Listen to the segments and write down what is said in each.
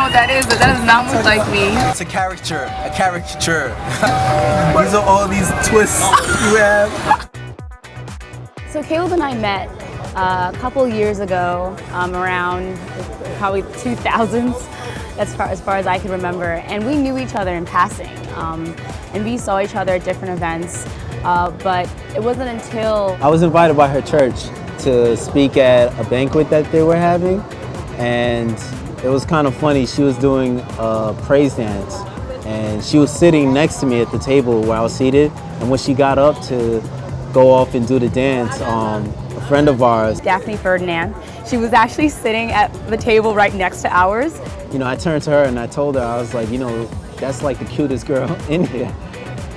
what that is, but that does not look like me. It's a caricature, a caricature. These are all these twists you have. So Caleb and I met a couple years ago, around probably 2000s, as far as I can remember, and we knew each other in passing, and we saw each other at different events, but it wasn't until I was invited by her church to speak at a banquet that they were having, and it was kind of funny. She was doing a praise dance, and she was sitting next to me at the table where I was seated, and when she got up to go off and do the dance, a friend of ours, Daphne Ferdinand, she was actually sitting at the table right next to ours. You know, I turned to her and I told her, I was like, you know, that's like the cutest girl in here.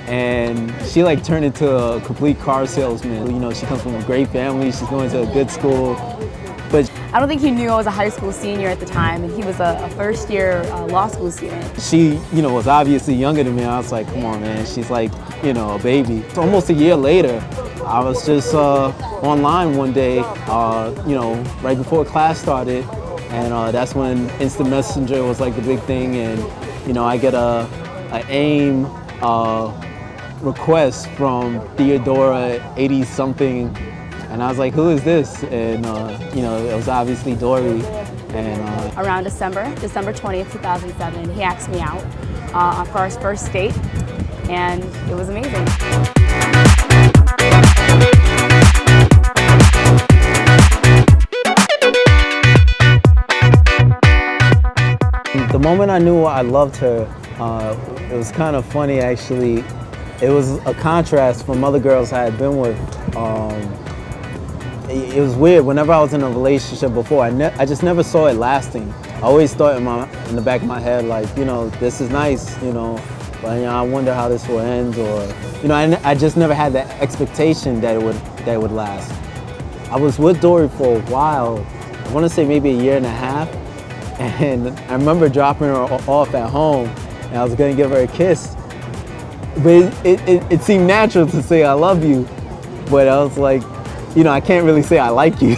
And she like turned into a complete car salesman. You know, she comes from a great family, she's going to a good school. But I don't think he knew I was a high school senior at the time, and he was a first year law school student. she, you know, was obviously younger than me. I was like, come on, man, she's like, you know, a baby. So almost a year later, I was just online one day, you know, right before class started, and that's when Instant Messenger was like the big thing, and you know, I get a AIM request from Theodora 80-something, and I was like, who is this? And you know, it was obviously Dori. And Around December 20th, 2007, he asked me out for our first date, and it was amazing. the moment I knew I loved her, it was kind of funny actually. It was a contrast from other girls I had been with. It was weird. Whenever I was in a relationship before, I just never saw it lasting. I always thought in the back of my head, like, you know, this is nice, you know, but you know, I wonder how this will end, or you know, I just never had that expectation that it would last. I was with Dori for a while. I want to say maybe a year and a half, and I remember dropping her off at home, and I was gonna give her a kiss, but it seemed natural to say I love you, but I was like, you know, I can't really say I like you.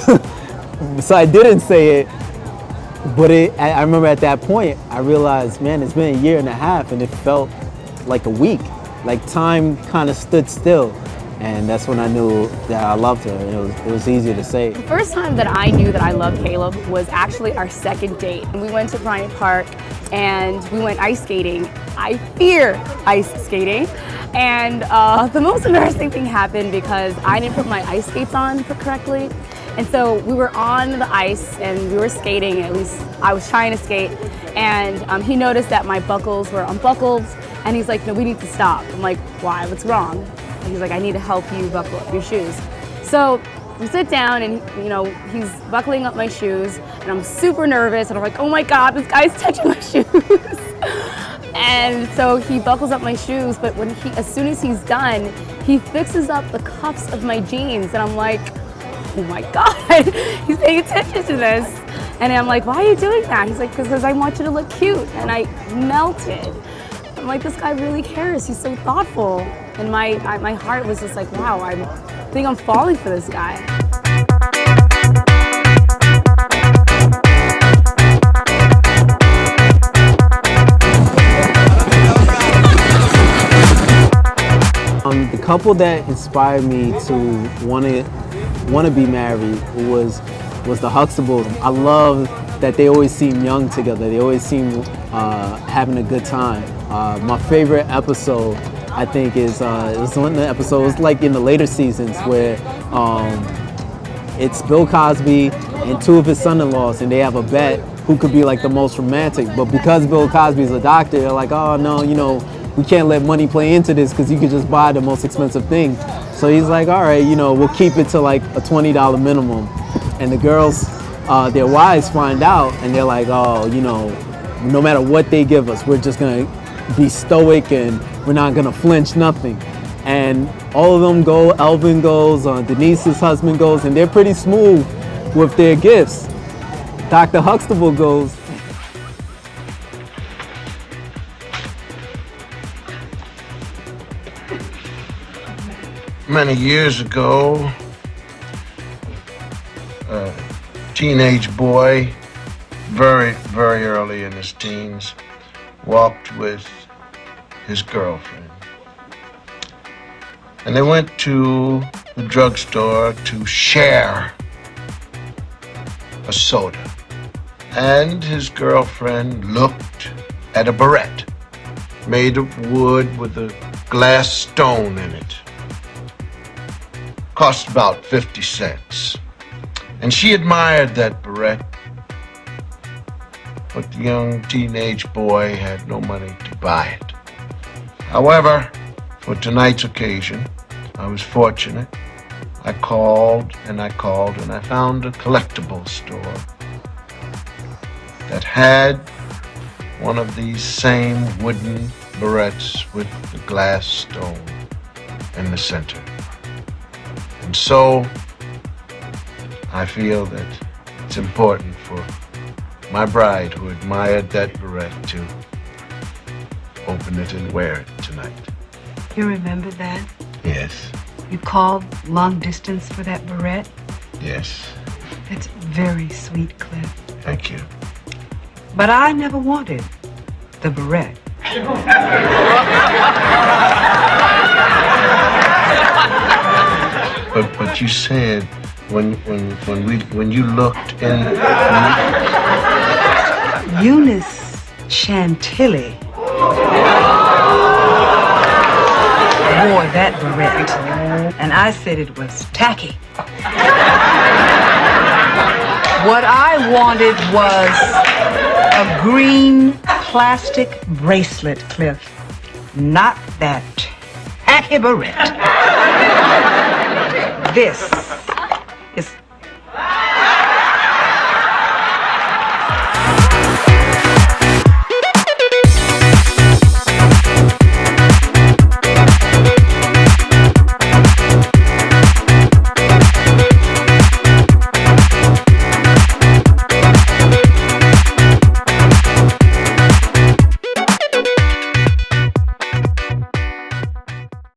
So I didn't say it, but I remember at that point, I realized, man, it's been a year and a half and it felt like a week. Like time kind of stood still. And that's when I knew that I loved her, and it was easy to say. The first time that I knew that I loved Caleb was actually our second date. We went to Bryant Park and we went ice skating. I fear ice skating. And the most embarrassing thing happened because I didn't put my ice skates on correctly. And so we were on the ice and we were skating, at least I was trying to skate. And he noticed that my buckles were unbuckled, and he's like, no, we need to stop. I'm like, why, what's wrong? And he's like, I need to help you buckle up your shoes. So we sit down and, you know, he's buckling up my shoes and I'm super nervous and I'm like, oh my God, this guy's touching my shoes. And so he buckles up my shoes, but as soon as he's done, he fixes up the cuffs of my jeans, and I'm like, oh my God, he's paying attention to this. And I'm like, why are you doing that? He's like, because I want you to look cute. And I melted. I'm like, this guy really cares. He's so thoughtful. And my heart was just like, wow, I think I'm falling for this guy. The couple that inspired me to want to be married was the Huxtables. I love that they always seem young together. They always seem having a good time. My favorite episode, I think, is it was one of the episodes like in the later seasons where it's Bill Cosby and two of his son-in-laws, and they have a bet who could be like the most romantic. But because Bill Cosby's a doctor, they're like, oh no, you know, we can't let money play into this because you could just buy the most expensive thing. So he's like, all right, you know, we'll keep it to like a $20 minimum. And the girls, their wives find out, and they're like, oh, you know, no matter what they give us, we're just gonna be stoic and we're not gonna flinch, nothing. And all of them go, Elvin goes, Denise's husband goes, and they're pretty smooth with their gifts. Dr. Huxtable goes, many years ago, a teenage boy very, very early in his teens, walked with his girlfriend. And they went to the drugstore to share a soda. And his girlfriend looked at a barrette made of wood with a glass stone in it. Cost about 50 cents. And she admired that barrette, but the young teenage boy had no money to buy it. However, for tonight's occasion, I was fortunate. I called and I found a collectible store that had one of these same wooden barrettes with the glass stone in the center. And so I feel that it's important for my bride who admired that barrette to open it and wear it tonight. You remember that? Yes, You called long distance for that barrette? yes, That's very sweet, Cliff. thank you. But I never wanted the barrette. But you said when you looked in Eunice Chantilly wore that barrette, and I said it was tacky. What I wanted was a green plastic bracelet, Cliff, not that tacky barrette. This